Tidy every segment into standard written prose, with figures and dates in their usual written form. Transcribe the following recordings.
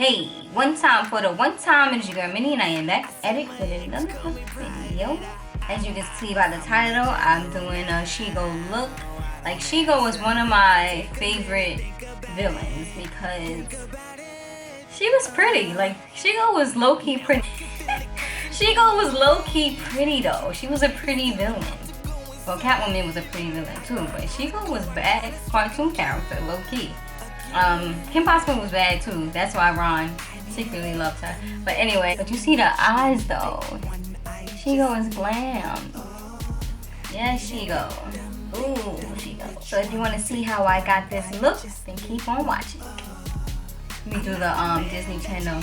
Hey, one time for the one time, it's your girl Minnie, and I am back at it with another video. As you can see by the title, I'm doing a Shego look. Like, Shego was one of my favorite villains because she was pretty. Like, Shego was low-key pretty. Shego was low-key pretty though. She was a pretty villain. Well, Catwoman was a pretty villain too, but Shego was bad cartoon character, low-key. Kim Possible was bad too. That's why Ron secretly loved her. But anyway, but you see the eyes though. Shego is glam. Yeah, Shego. Ooh, Shego. So if you want to see how I got this look, then keep on watching. Let me do the Disney Channel.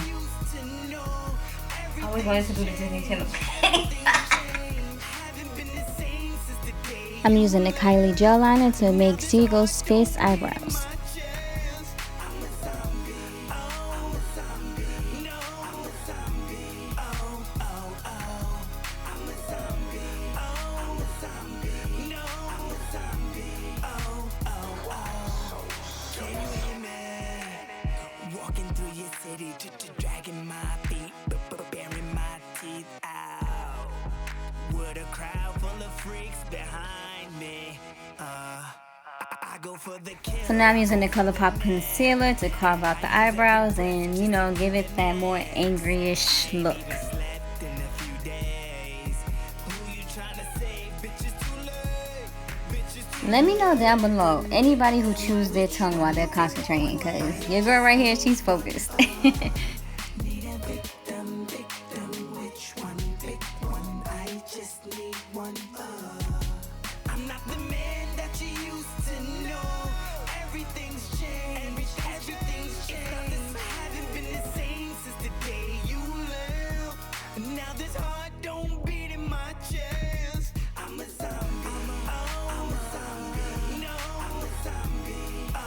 I always wanted to do the Disney Channel. I'm using the Kylie gel liner to make Shego's face eyebrows. Walking through your city, dragging my feet, baring my teeth out. With a crowd full of freaks behind me. I go for the kill. So now I'm using the ColourPop concealer to carve out the eyebrows and, you know, give it that more angry-ish look. Let me know down below anybody who chews their tongue while they're concentrating, because your girl right here, she's focused. I'm not the man that you used to know. Everything's changed. Everything's changed. I haven't been the same since the day you left. Now this heart don't beat in my chest. I'm a zombie. I'm a zombie. No, I'm a zombie. Oh,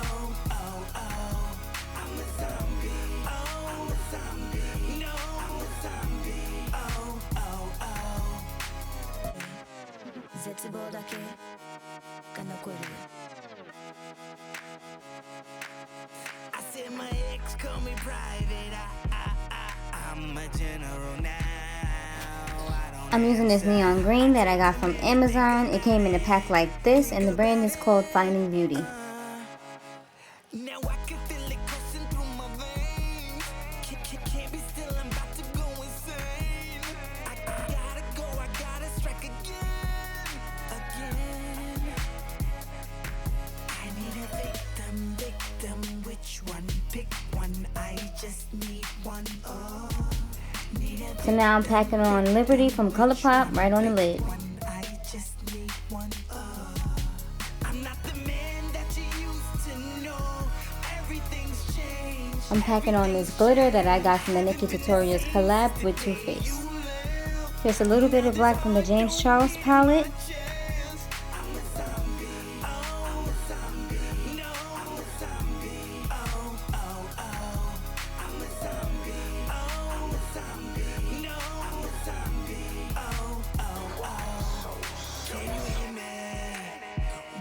oh, oh. I'm a zombie. Oh, I'm a zombie. No, I'm a zombie. Oh, oh, oh. 絶望だけが残る I said my ex call me private. I'm a general now. I'm using this neon green that I got from Amazon. It came in a pack like this, and the brand is called Finding Beauty. Now I can feel it coursing through my veins. Can't be still, I'm about to go insane. I gotta go, I gotta strike again. I need a victim, which one? Pick one, I just need one. Oh, need a So now I'm packing on Liberty from ColourPop right on the lid. I just need one. Oh, I'm not the man that you used to know. Everything's changed. I'm packing on this glitter that I got from the Nikki Tutorials collab with Too Faced. Just a little bit of black from the James Charles palette.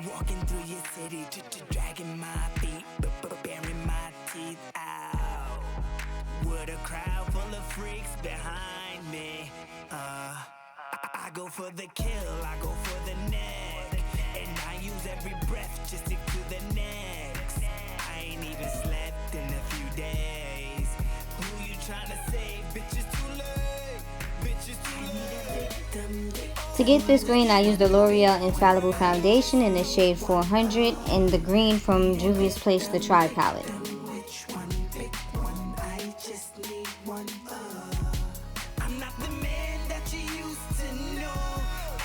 Walking through your city, dragging my feet, baring my teeth out. With a crowd full of freaks behind me. I go for the kill, I go for the neck, and I use every breath just to do the next. I ain't even slept in a few days. Who you trying to save? Bitches too late. Bitches too late. To get this green, I used the L'Oreal Infallible Foundation in the shade 400 and the green from Juvia's Place, the Try palette. Which one? Pick one. I just need one. I'm not the man that you used to know.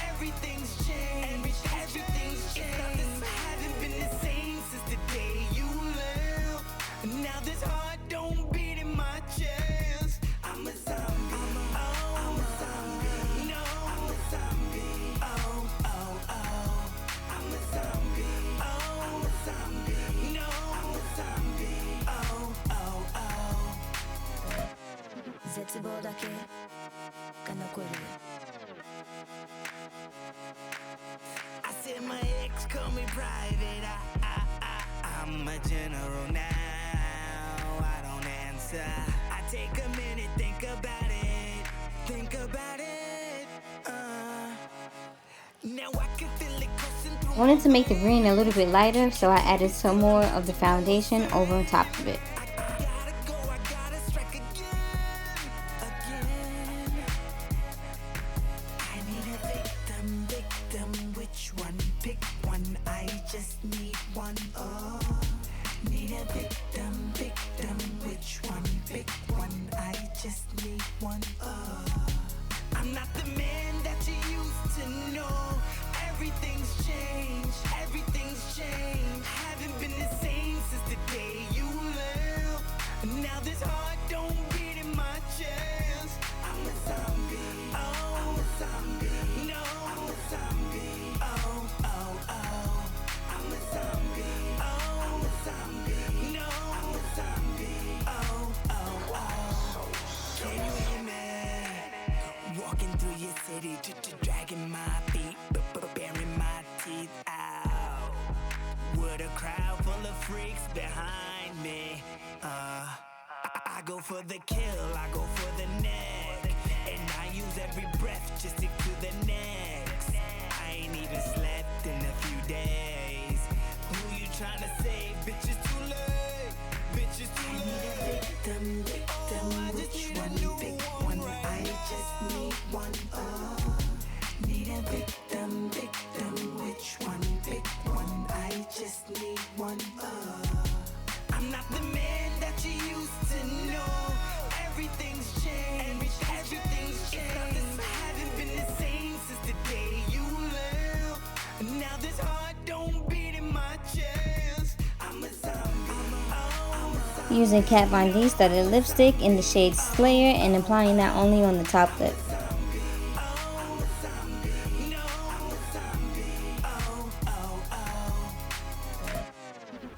Everything's changed. Everything's changed. I haven't been the same since the day you left. Now this heart don't beat in my chest. I'm a zombie. I'm a zombie. No, I'm a zombie. Oh, oh, oh. I'm a zombie. Oh, I'm a zombie. No, I'm a zombie. Oh, oh, oh. 絶望だけが残る I said my ex call me private. I'm a general now. I don't answer. closer. I take a minute, think about it. Think about it. Now I can feel it coursing through. I wanted to make the green a little bit lighter, so I added some more of the foundation over on top of it. Gotta go, I gotta strike again. I need a victim, which one? Pick one, I just need one. Oh, need a victim, which one? Pick one, I just need one. Oh, I'm not the man that you used to know. Everything's changed, haven't been the same since the day you left. Now this heart don't beat in my chest. I'm a zombie, oh, I'm a zombie, no, I'm a zombie, oh, oh, oh. I'm a zombie, oh, I'm a zombie, no, I'm a zombie, oh, oh, oh. Can you hear me? Walking through your city, dragging my feet, baring my teeth out. With a crowd full of freaks behind me. I go for the kill, I go for the neck, and I use every breath just to do the next. I ain't even slept in a few days. Who you trying to save? Bitch, it's too late. Bitch, it's too late. Victim, which one? Pick one. I just need one. Oh, need a victim, which one? Pick one. I just need one. Oh, I'm not the man that you used to know. Everything's changed, everything's changed. Haven't been the same since the day you left. Now this heart don't beat in my chest. I'm a zombie, oh, I'm a zombie. Using Kat Von D studded lipstick in the shade Slayer and applying that only on the top lip.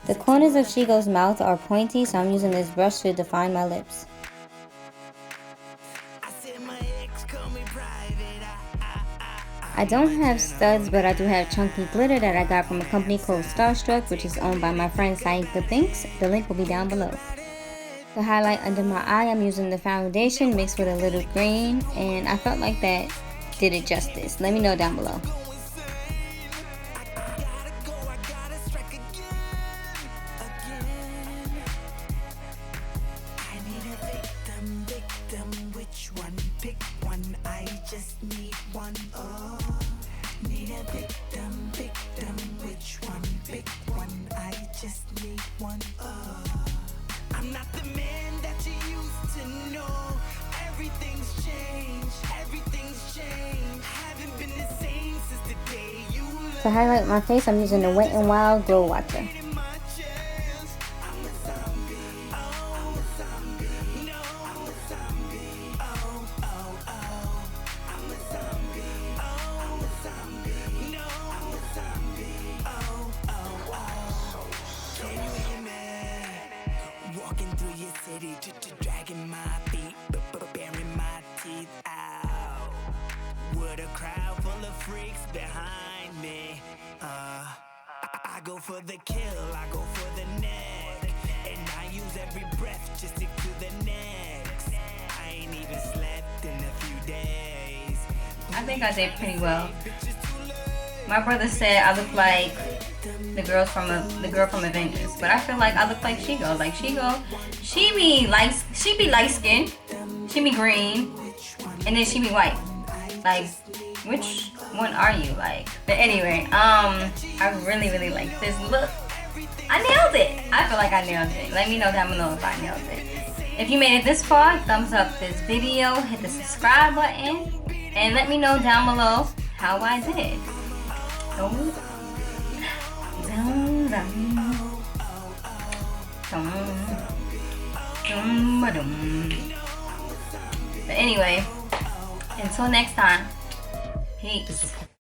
The corners of Shego's mouth are pointy, so I'm using this brush to define my lips. I don't have studs, but I do have chunky glitter that I got from a company called Starstruck, which is owned by my friend SAKIA BINCE. The link will be down below. To highlight under my eye, I'm using the foundation mixed with a little green, and I felt like that did it justice. Let me know down below. Which one? Pick one. I just need one. Oh, need a victim. Which one? Pick one. I just need one. Oh, I'm not the man that you used to know. Everything's changed, haven't been the same since the day you left. To highlight my face, I'm using the Wet n Wild Glow Watcher. Walking through your city, dragging my feet, baring my teeth out. With a crowd full of freaks behind me. I go for the kill, I go for the neck, and I use every breath just to do the next. I ain't even slept in a few days. I think I did pretty well. My brother said I look like the girl from Avengers, but I feel like I look like Shego. Like Shego, she be light skinned, she be green, and then she be white. Like, which one are you? Like, but anyway, I really like this look. I nailed it. I feel like I nailed it. Let me know down below if I nailed it. If you made it this far, thumbs up this video, hit the subscribe button, and let me know down below how I did. But anyway, until next time, peace.